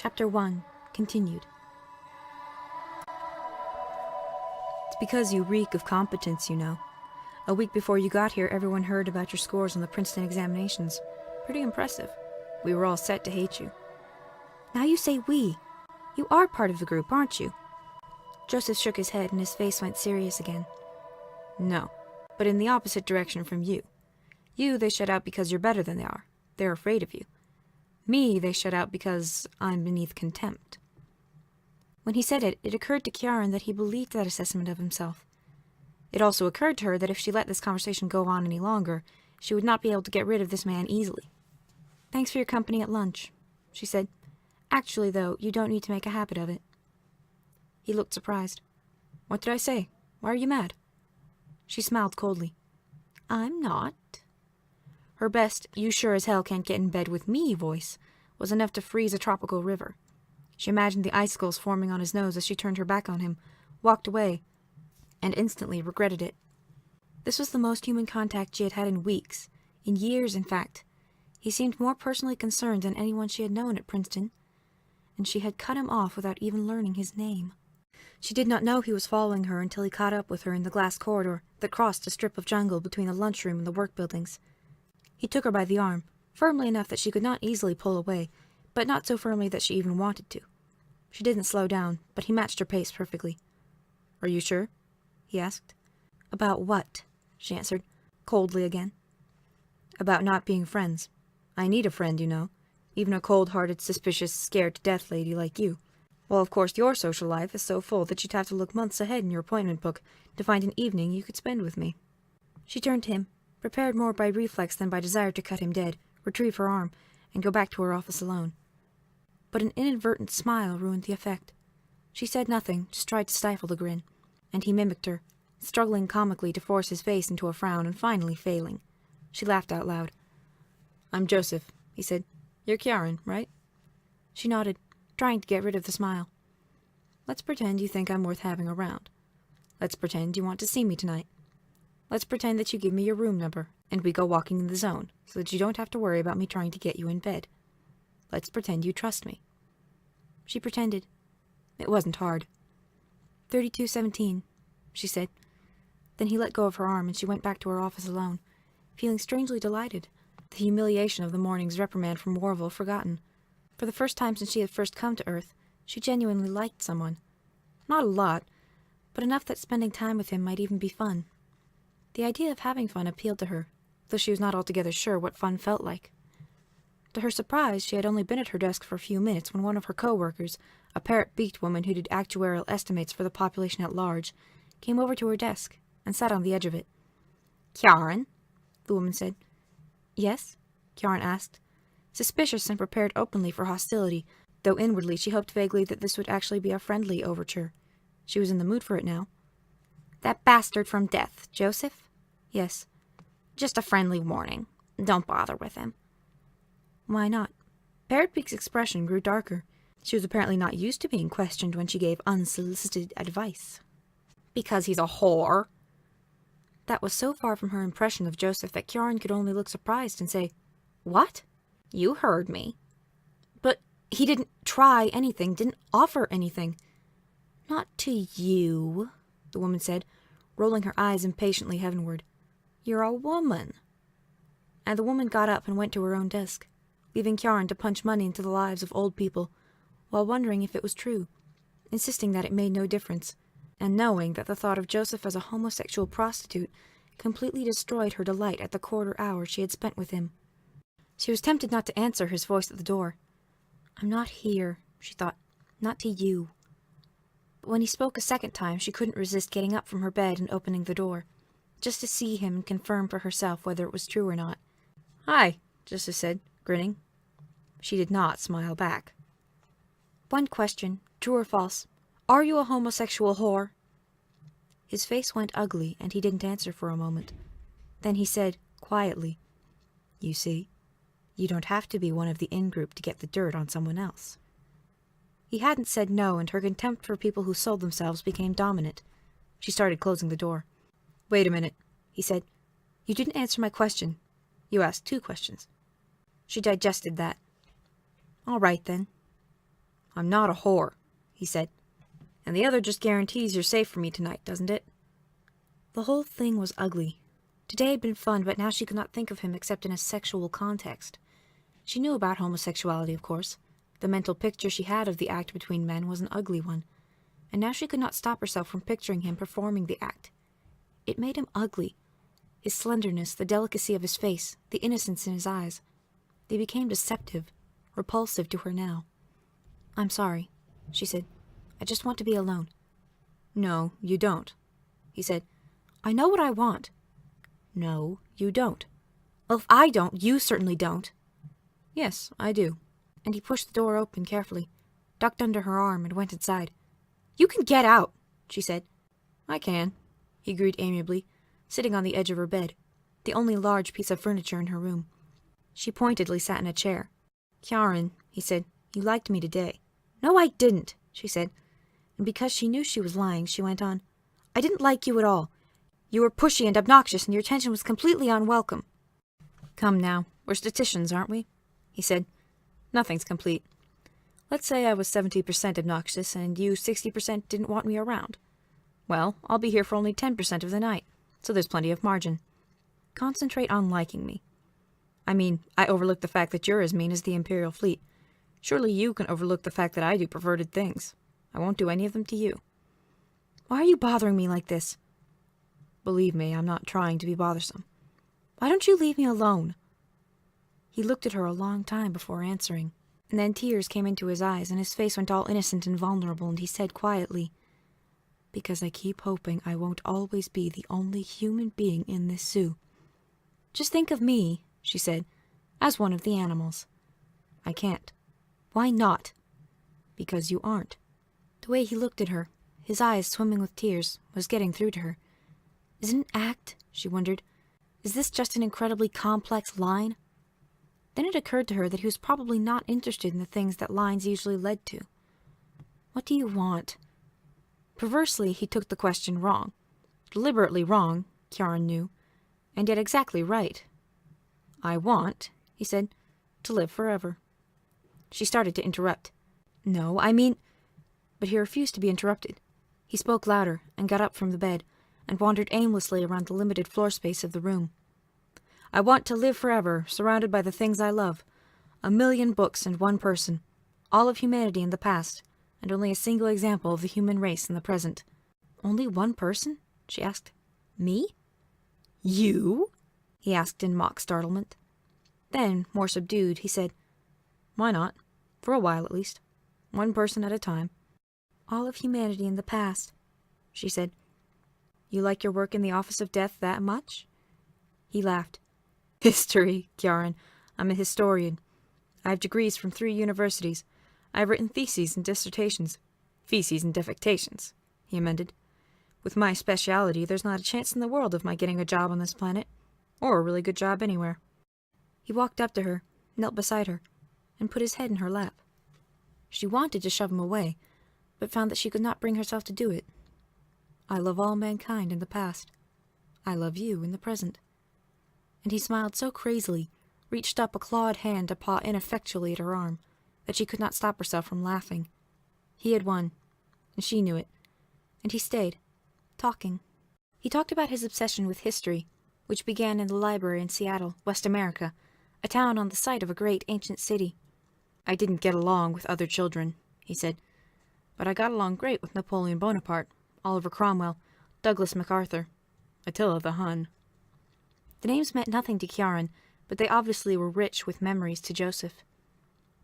Chapter 1. Continued. It's because you reek of competence, you know. A week before you got here, everyone heard about your scores on the Princeton examinations. Pretty impressive. We were all set to hate you. Now you say we. You are part of the group, aren't you? Joseph shook his head and his face went serious again. No, but in the opposite direction from you. You they shut out because you're better than they are. They're afraid of you. Me they shut out because I'm beneath contempt. When he said it, it occurred to Kieran that he believed that assessment of himself. It also occurred to her that if she let this conversation go on any longer, she would not be able to get rid of this man easily. "Thanks for your company at lunch," she said. "Actually, though, you don't need to make a habit of it." He looked surprised. "What did I say? Why are you mad?" She smiled coldly. "I'm not." Her best, "you sure as hell can't get in bed with me" voice was enough to freeze a tropical river. She imagined the icicles forming on his nose as she turned her back on him, walked away, and instantly regretted it. This was the most human contact she had had in weeks, in years, in fact. He seemed more personally concerned than anyone she had known at Princeton, and she had cut him off without even learning his name. She did not know he was following her until he caught up with her in the glass corridor that crossed a strip of jungle between the lunchroom and the work buildings. He took her by the arm, firmly enough that she could not easily pull away, but not so firmly that she even wanted to. She didn't slow down, but he matched her pace perfectly. "Are you sure?" he asked. "About what?" she answered, coldly again. "About not being friends. I need a friend, you know. Even a cold-hearted, suspicious, scared-to-death lady like you. Well, of course, your social life is so full that you'd have to look months ahead in your appointment book to find an evening you could spend with me." She turned to him, prepared more by reflex than by desire to cut him dead, retrieve her arm, and go back to her office alone. But an inadvertent smile ruined the effect. She said nothing, just tried to stifle the grin, and he mimicked her, struggling comically to force his face into a frown and finally failing. She laughed out loud. "I'm Joseph," he said. "You're Kieran, right?" She nodded, trying to get rid of the smile. "Let's pretend you think I'm worth having around. Let's pretend you want to see me tonight. Let's pretend that you give me your room number, and we go walking in the zone, so that you don't have to worry about me trying to get you in bed. Let's pretend you trust me." She pretended. It wasn't hard. 3217, she said. Then he let go of her arm, and she went back to her office alone, feeling strangely delighted, the humiliation of the morning's reprimand from Warville forgotten. For the first time since she had first come to Earth, she genuinely liked someone. Not a lot, but enough that spending time with him might even be fun. The idea of having fun appealed to her, though she was not altogether sure what fun felt like. To her surprise, she had only been at her desk for a few minutes when one of her co-workers, a parrot-beaked woman who did actuarial estimates for the population at large, came over to her desk and sat on the edge of it. "Kieran?" the woman said. "Yes?" Kieran asked, suspicious and prepared openly for hostility, though inwardly she hoped vaguely that this would actually be a friendly overture. She was in the mood for it now. "That bastard from Death, Joseph?" "Yes." "Just a friendly warning. Don't bother with him." "Why not?" Parrotbeak's expression grew darker. She was apparently not used to being questioned when she gave unsolicited advice. "Because he's a whore." That was so far from her impression of Joseph that Kieran could only look surprised and say, "What?" "You heard me." "But he didn't try anything, didn't offer anything." "Not to you," the woman said, rolling her eyes impatiently heavenward. "You're a woman." And the woman got up and went to her own desk, leaving Kieran to punch money into the lives of old people, while wondering if it was true, insisting that it made no difference, and knowing that the thought of Joseph as a homosexual prostitute completely destroyed her delight at the quarter hour she had spent with him. She was tempted not to answer his voice at the door. "I'm not here," she thought. "Not to you." But when he spoke a second time, she couldn't resist getting up from her bed and opening the door, just to see him and confirm for herself whether it was true or not. "Hi," Joseph said, grinning. She did not smile back. "One question, true or false. Are you a homosexual whore?" His face went ugly, and he didn't answer for a moment. Then he said, quietly, "You see, you don't have to be one of the in-group to get the dirt on someone else." He hadn't said no, and her contempt for people who sold themselves became dominant. She started closing the door. "Wait a minute," he said. "You didn't answer my question. You asked 2 questions. She digested that. "All right, then." I'm not a whore, he said. And the other just guarantees you're safe for me tonight, doesn't it? The whole thing was ugly. Today had been fun, but now she could not think of him except in a sexual context. She knew about homosexuality, of course. The mental picture she had of the act between men was an ugly one, and now she could not stop herself from picturing him performing the act. It made him ugly. His slenderness, the delicacy of his face, the innocence in his eyes. They became deceptive, repulsive to her now. I'm sorry, she said. I just want to be alone. No, you don't, he said. I know what I want. No, you don't. Well, if I don't, you certainly don't. Yes, I do. And he pushed the door open carefully, ducked under her arm, and went inside. You can get out, she said. I can, he agreed amiably, sitting on the edge of her bed, the only large piece of furniture in her room. She pointedly sat in a chair. Kjaran, he said, you liked me today. No, I didn't, she said. And because she knew she was lying, she went on. I didn't like you at all. You were pushy and obnoxious, and your attention was completely unwelcome. Come now, we're statisticians, aren't we? He said. Nothing's complete. Let's say I was 70% obnoxious, and you 60% didn't want me around. Well, I'll be here for only 10% of the night, so there's plenty of margin. Concentrate on liking me. I mean, I overlook the fact that you're as mean as the Imperial fleet. Surely you can overlook the fact that I do perverted things. I won't do any of them to you. Why are you bothering me like this? Believe me, I'm not trying to be bothersome. Why don't you leave me alone? He looked at her a long time before answering, and then tears came into his eyes, and his face went all innocent and vulnerable, and he said quietly, Because I keep hoping I won't always be the only human being in this zoo. Just think of me, she said, as one of the animals. I can't. Why not? Because you aren't. The way he looked at her, his eyes swimming with tears, was getting through to her. Is it an act? She wondered. Is this just an incredibly complex line? Then it occurred to her that he was probably not interested in the things that lines usually led to. What do you want? Perversely, he took the question wrong. Deliberately wrong, Kjaran knew, and yet exactly right. I want, he said, to live forever. She started to interrupt. No, I mean... But he refused to be interrupted. He spoke louder and got up from the bed and wandered aimlessly around the limited floor space of the room. I want to live forever, surrounded by the things I love. 1,000,000 books and one person. All of humanity in the past, and only a single example of the human race in the present. Only one person? She asked. Me? You? He asked in mock startlement. Then, more subdued, he said, Why not? For a while, at least. One person at a time. All of humanity in the past, she said. You like your work in the Office of Death that much? He laughed. History, Kjaran. I'm a historian. I have degrees from 3 universities. I have written theses and dissertations. Feces and defectations, he amended. With my speciality, there's not a chance in the world of my getting a job on this planet, or a really good job anywhere. He walked up to her, knelt beside her, and put his head in her lap. She wanted to shove him away, but found that she could not bring herself to do it. I love all mankind in the past. I love you in the present. And he smiled so crazily, reached up a clawed hand to paw ineffectually at her arm, that she could not stop herself from laughing. He had won, and she knew it, and he stayed, talking. He talked about his obsession with history, which began in the library in Seattle, West America, a town on the site of a great ancient city. I didn't get along with other children, he said, but I got along great with Napoleon Bonaparte, Oliver Cromwell, Douglas MacArthur, Attila the Hun. The names meant nothing to Kjaran, but they obviously were rich with memories to Joseph.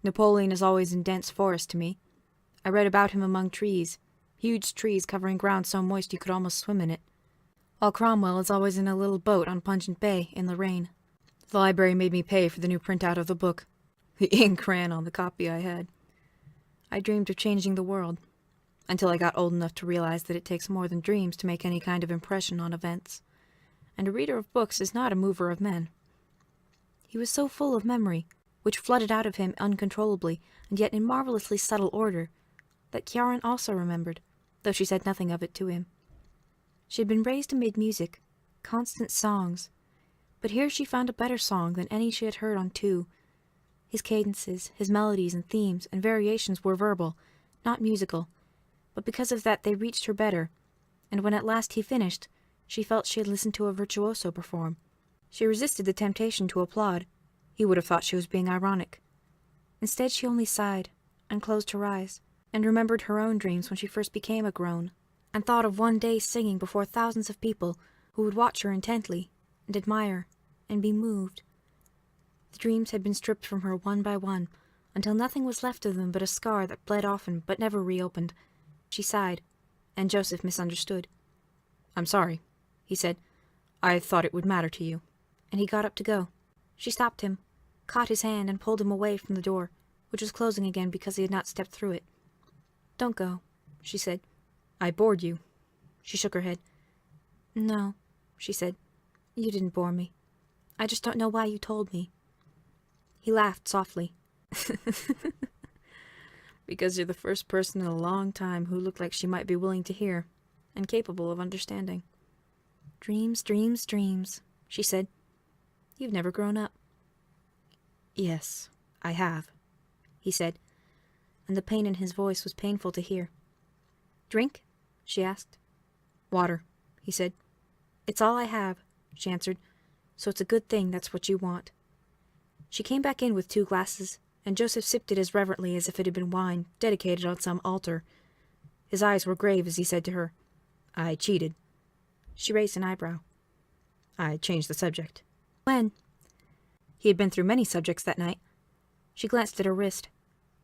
Napoleon is always in dense forest to me. I read about him among trees, huge trees covering ground so moist you could almost swim in it, while Cromwell is always in a little boat on Pungent Bay in the rain. The library made me pay for the new printout of the book. The ink ran on the copy I had. I dreamed of changing the world, until I got old enough to realize that it takes more than dreams to make any kind of impression on events, and a reader of books is not a mover of men. He was so full of memory, which flooded out of him uncontrollably, and yet in marvelously subtle order, that Kjaran also remembered, though she said nothing of it to him. She had been raised amid music, constant songs, but here she found a better song than any she had heard on 2. His cadences, his melodies and themes and variations were verbal, not musical, but because of that they reached her better, and when at last he finished, she felt she had listened to a virtuoso perform. She resisted the temptation to applaud. He would have thought she was being ironic. Instead, she only sighed, and closed her eyes, and remembered her own dreams when she first became a grown, and thought of one day singing before thousands of people who would watch her intently, and admire, and be moved. The dreams had been stripped from her one by one, until nothing was left of them but a scar that bled often but never reopened. She sighed, and Joseph misunderstood. "I'm sorry," he said. "I thought it would matter to you." And he got up to go. She stopped him, caught his hand, and pulled him away from the door, which was closing again because he had not stepped through it. "Don't go," she said. "I bored you." She shook her head. "No," she said. "You didn't bore me. I just don't know why you told me." He laughed softly. "Because you're the first person in a long time who looked like she might be willing to hear, and capable of understanding." "Dreams, dreams, dreams," she said. "You've never grown up." "Yes, I have," he said, and the pain in his voice was painful to hear. "Drink?" she asked. "Water," he said. "It's all I have," she answered, "so it's a good thing that's what you want." She came back in with 2 glasses, and Joseph sipped it as reverently as if it had been wine, dedicated on some altar. His eyes were grave as he said to her, "I cheated." She raised an eyebrow. "I changed the subject." "When?" He had been through many subjects that night. She glanced at her wrist.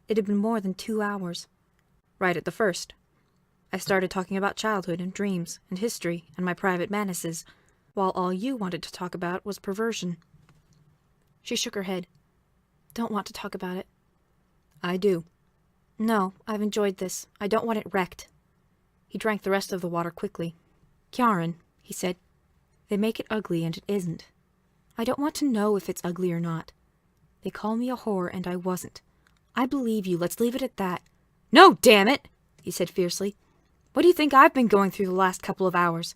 It had been more than 2 hours. "Right at the first. I started talking about childhood and dreams and history and my private madnesses, while all you wanted to talk about was perversion." She shook her head. "Don't want to talk about it." "I do." "No, I've enjoyed this. I don't want it wrecked." He drank the rest of the water quickly. "Kjaran," he said, "they make it ugly and it isn't. I don't want to know if it's ugly or not. They call me a whore and I wasn't. I believe you. Let's leave it at that." "No, damn it!" he said fiercely. "What do you think I've been going through the last couple of hours?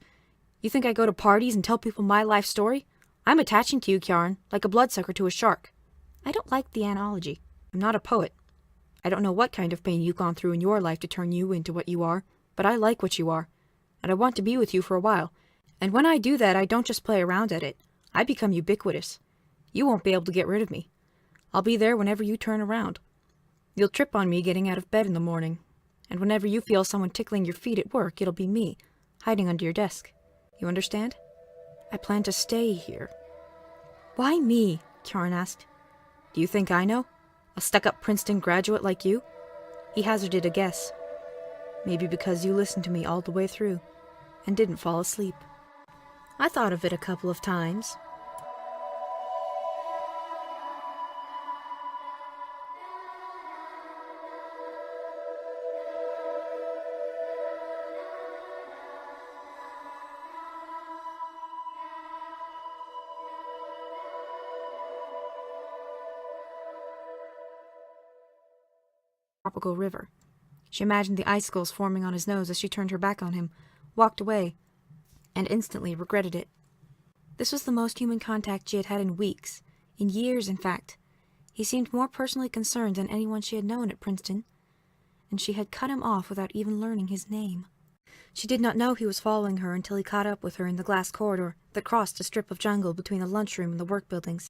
You think I go to parties and tell people my life story? I'm attaching to you, Kjaran, like a bloodsucker to a shark. I don't like the analogy. I'm not a poet. I don't know what kind of pain you've gone through in your life to turn you into what you are, but I like what you are, and I want to be with you for a while. And when I do that, I don't just play around at it. I become ubiquitous. You won't be able to get rid of me. I'll be there whenever you turn around. You'll trip on me getting out of bed in the morning, and whenever you feel someone tickling your feet at work, it'll be me, hiding under your desk. You understand? I plan to stay here." "Why me?" Kjaran asked. "Do you think I know? A stuck-up Princeton graduate like you?" He hazarded a guess. "Maybe because you listened to me all the way through, and didn't fall asleep." "I thought of it a couple of times." Tropical river. She imagined the icicles forming on his nose as she turned her back on him, walked away, and instantly regretted it. This was the most human contact she had had in weeks, in years, in fact. He seemed more personally concerned than anyone she had known at Princeton, and she had cut him off without even learning his name. She did not know he was following her until he caught up with her in the glass corridor that crossed a strip of jungle between the lunchroom and the work buildings.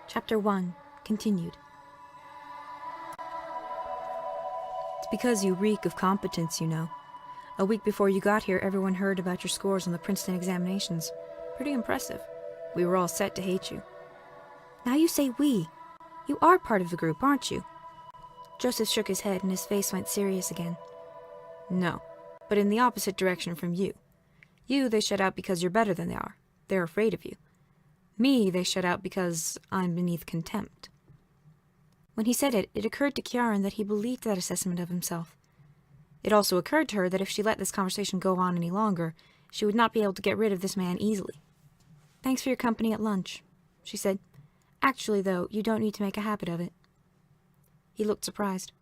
Chapter 1, continued. It's because you reek of competence, you know. A week before you got here, everyone heard about your scores on the Princeton examinations. Pretty impressive. We were all set to hate you. Now you say we. You are part of the group, aren't you? Joseph shook his head and his face went serious again. No, but in the opposite direction from you. You they shut out because you're better than they are. They're afraid of you. Me they shut out because I'm beneath contempt. When he said it, it occurred to Kjaran that he believed that assessment of himself. It also occurred to her that if she let this conversation go on any longer, she would not be able to get rid of this man easily. "Thanks for your company at lunch," she said. "Actually, though, you don't need to make a habit of it." He looked surprised.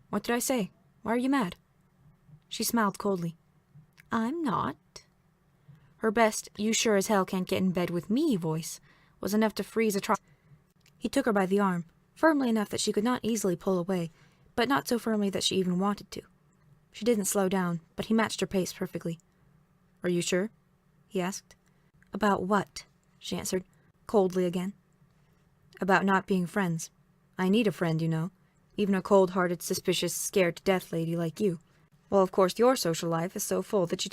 What did I say? Why are you mad? She smiled coldly. I'm not. Her best, you sure as hell can't get in bed with me voice was enough to freeze a trot. He took her by the arm, firmly enough that she could not easily pull away, but not so firmly that she even wanted to. She didn't slow down, but he matched her pace perfectly. Are you sure? He asked. About what? She answered, coldly again. About not being friends. I need a friend, you know. Even a cold-hearted, suspicious, scared-to-death lady like you. Well, of course, your social life is so full that you